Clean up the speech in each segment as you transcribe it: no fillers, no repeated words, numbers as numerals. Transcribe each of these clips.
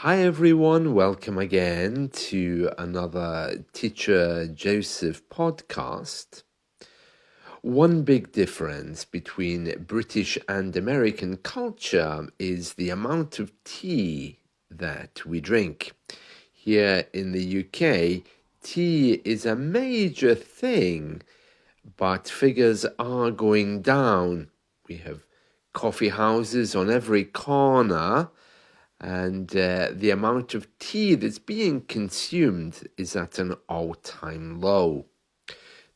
Hi everyone, welcome again to another Teacher Joseph podcast. One big difference between British and American culture is the amount of tea that we drink. Here in the UK, tea is a major thing, but figures are going down. We have coffee houses on every corner, and the amount of tea that's being consumed is at an all-time low.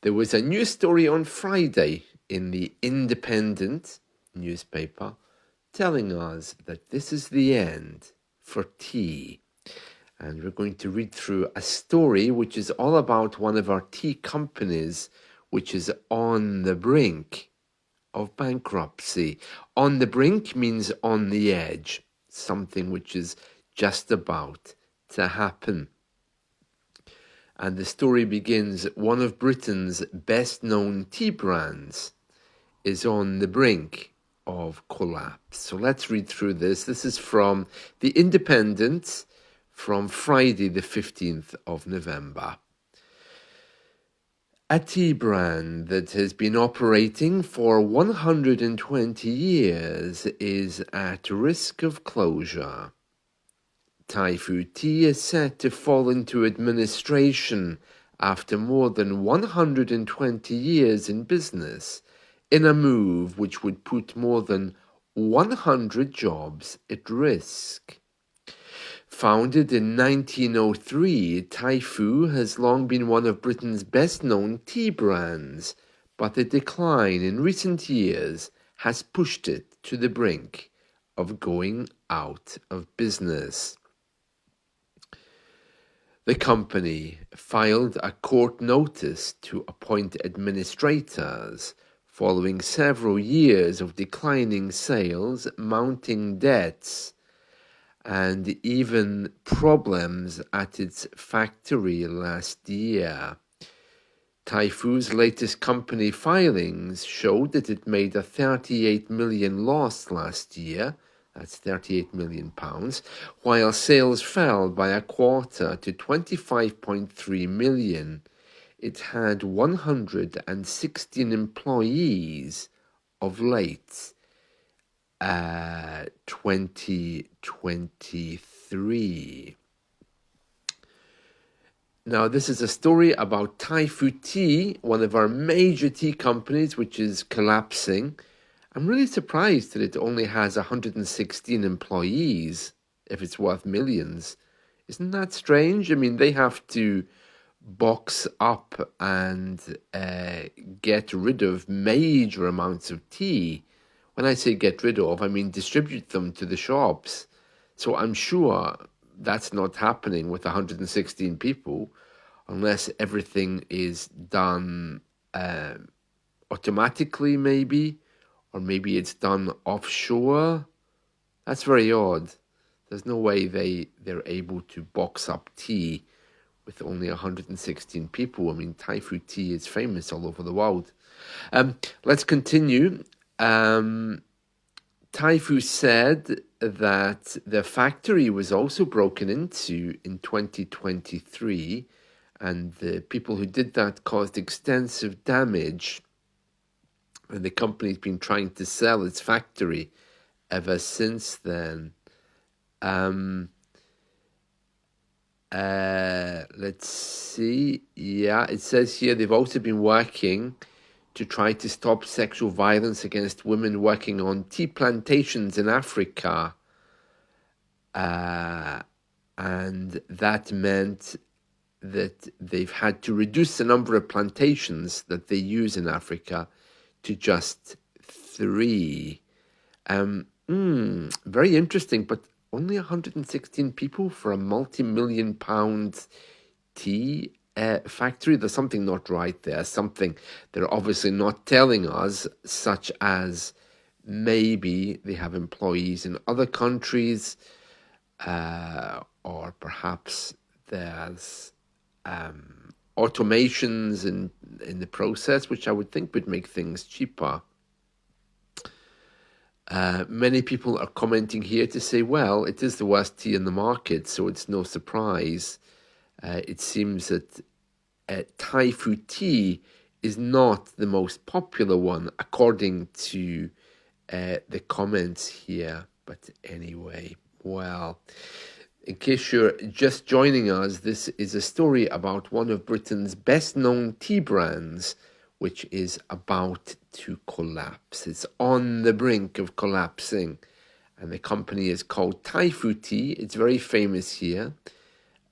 There was a news story on Friday in the Independent newspaper telling us that this is the end for tea. And we're going to read through a story which is all about one of our tea companies which is on the brink of bankruptcy. On the brink means on the edge, something which is just about to happen. And the story begins, one of Britain's best-known tea brands is on the brink of collapse. So let's read through this. This is from The Independent from Friday the 15th of November. A tea brand that has been operating for 120 years is at risk of closure. Typhoo Tea is set to fall into administration after more than 120 years in business, in a move which would put more than 100 jobs at risk. Founded in 1903, Typhoo has long been one of Britain's best-known tea brands, but the decline in recent years has pushed it to the brink of going out of business. The company filed a court notice to appoint administrators following several years of declining sales, mounting debts, and even problems at its factory last year. Typhoo's latest company filings showed that it made a 38 million loss last year, that's £38 million, while sales fell by a quarter to 25.3 million. It had 116 employees of late. 2023. Now, this is a story about Typhoo Tea, one of our major tea companies, which is collapsing. I'm really surprised that it only has 116 employees, if it's worth millions. Isn't that strange? I mean, they have to box up and get rid of major amounts of tea. When I say get rid of, I mean distribute them to the shops. So I'm sure that's not happening with 116 people unless everything is done automatically maybe, or maybe it's done offshore. That's very odd. There's no way they're able to box up tea with only 116 people. I mean, Typhoo Tea is famous all over the world. Let's continue. Typhoo said that the factory was also broken into in 2023, and the people who did that caused extensive damage. And the company's been trying to sell its factory ever since then. Let's see. Yeah, it says here they've also been working to try to stop sexual violence against women working on tea plantations in Africa. And that meant that they've had to reduce the number of plantations that they use in Africa to just 3. Very interesting, but only 116 people for a multi-million pound tea factory. There's something not right there, something they're obviously not telling us, such as maybe they have employees in other countries, or perhaps there's automations in the process, which I would think would make things cheaper. Many people are commenting here to say, well, it is the worst tea in the market, so it's no surprise. It seems that Typhoo Tea is not the most popular one, according to the comments here. But anyway, well, in case you're just joining us, this is a story about one of Britain's best-known tea brands, which is about to collapse. It's on the brink of collapsing, and the company is called Typhoo Tea. It's very famous here.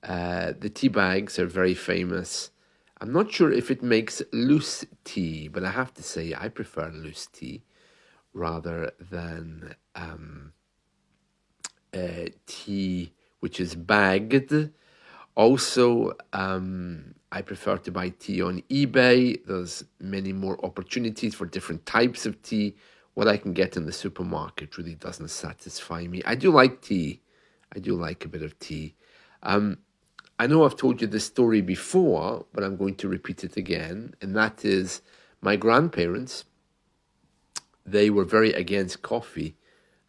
The tea bags are very famous. I'm not sure if it makes loose tea, but I have to say I prefer loose tea rather than tea which is bagged. Also, I prefer to buy tea on eBay. There's many more opportunities for different types of tea. What I can get in the supermarket really doesn't satisfy me. I do like tea. I do like a bit of tea. I know I've told you this story before, but I'm going to repeat it again. And that is my grandparents, they were very against coffee.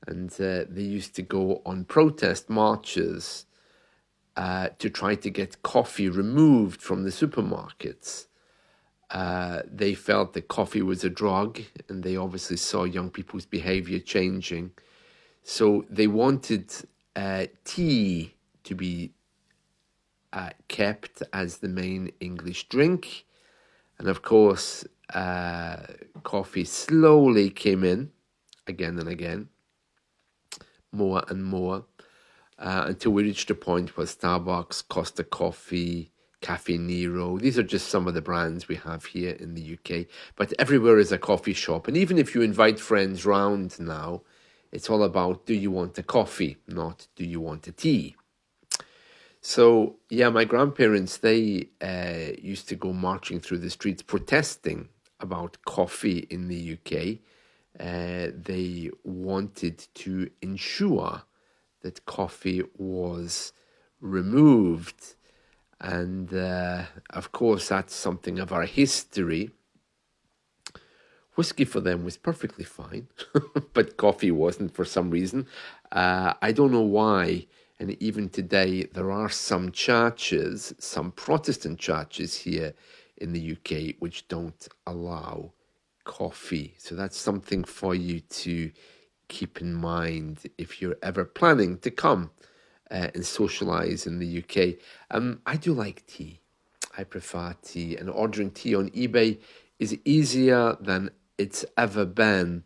And they used to go on protest marches to try to get coffee removed from the supermarkets. They felt that coffee was a drug, and they obviously saw young people's behavior changing. So they wanted tea to be kept as the main English drink. And of course, coffee slowly came in again and again, more and more, until we reached a point where Starbucks, Costa Coffee, Cafe Nero, these are just some of the brands we have here in the UK. But everywhere is a coffee shop. And even if you invite friends round now, it's all about, do you want a coffee, not do you want a tea? So, yeah, my grandparents, they used to go marching through the streets protesting about coffee in the UK. They wanted to ensure that coffee was removed. And, of course, that's something of our history. Whiskey for them was perfectly fine, but coffee wasn't for some reason. I don't know why. And even today, there are some churches, some Protestant churches here in the UK, which don't allow coffee. So that's something for you to keep in mind if you're ever planning to come and socialise in the UK. I do like tea. I prefer tea. And ordering tea on eBay is easier than it's ever been.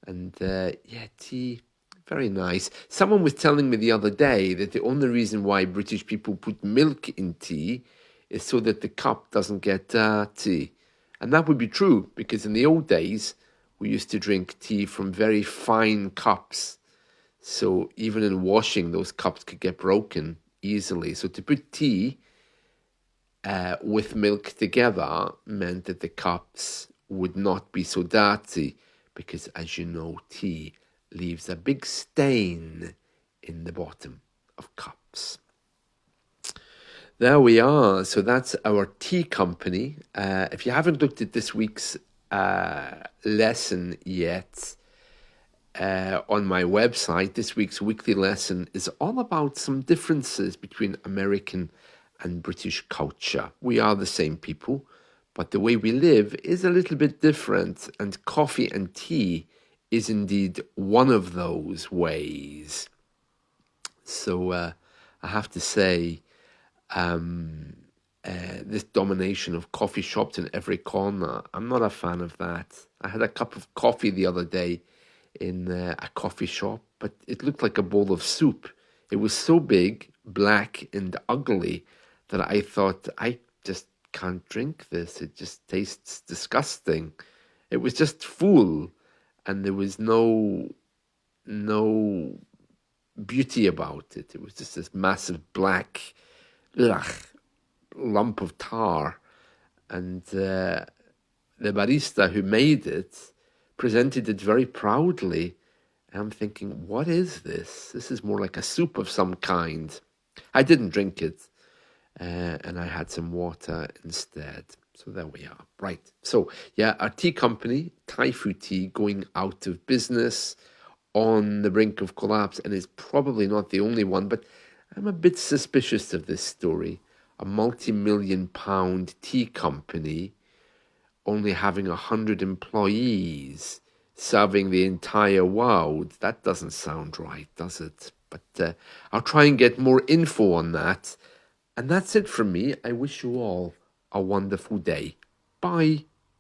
And yeah, tea, very nice. Someone was telling me the other day that the only reason why British people put milk in tea is so that the cup doesn't get dirty. And that would be true, because in the old days, we used to drink tea from very fine cups. So even in washing, those cups could get broken easily. So to put tea with milk together meant that the cups would not be so dirty, because as you know, tea leaves a big stain in the bottom of cups. There we are. So that's our tea company. If you haven't looked at this week's lesson yet on my website, this week's weekly lesson is all about some differences between American and British culture. We are the same people, but the way we live is a little bit different, and coffee and tea is indeed one of those ways. So I have to say, this domination of coffee shops in every corner, I'm not a fan of that. I had a cup of coffee the other day in a coffee shop, but it looked like a bowl of soup. It was so big, black and ugly, that I thought, I just can't drink this. It just tastes disgusting. It was just full, and there was no beauty about it. It was just this massive black lump of tar. And the barista who made it presented it very proudly. And I'm thinking, what is this? This is more like a soup of some kind. I didn't drink it, and I had some water instead. So there we are. Right. So, yeah, our tea company, Typhoo Tea, going out of business on the brink of collapse, and is probably not the only one, but I'm a bit suspicious of this story. A multi-million-pound tea company only having 100 employees serving the entire world. That doesn't sound right, does it? But I'll try and get more info on that. And that's it from me. I wish you all a wonderful day. Bye.